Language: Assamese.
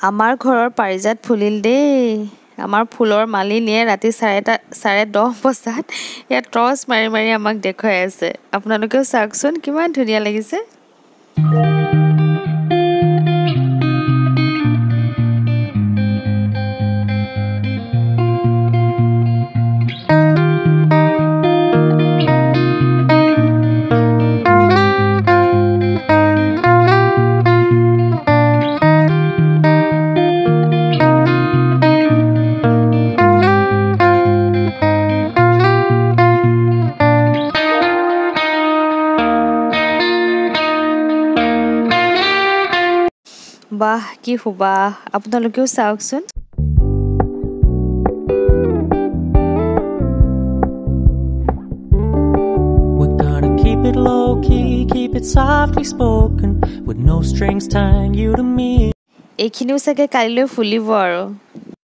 আমাৰ ঘৰৰ পাৰিজাত ফুলিল দেই আমাৰ ফুলৰ মালিনীয়ে ৰাতি 10:30 বজাত ইয়াত টৰ্চ মাৰি মাৰি আমাক দেখুৱাই আছে আপোনালোকেও চাওকচোন কিমান ধুনীয়া লাগিছে বাহ কি হুবা আপোনালোকেও চাওকচোন We're gonna keep it low key, keep it softly spoken, with no strings tying you to me. এইখিনিও চাগে কালিলৈ ফুলিব আৰু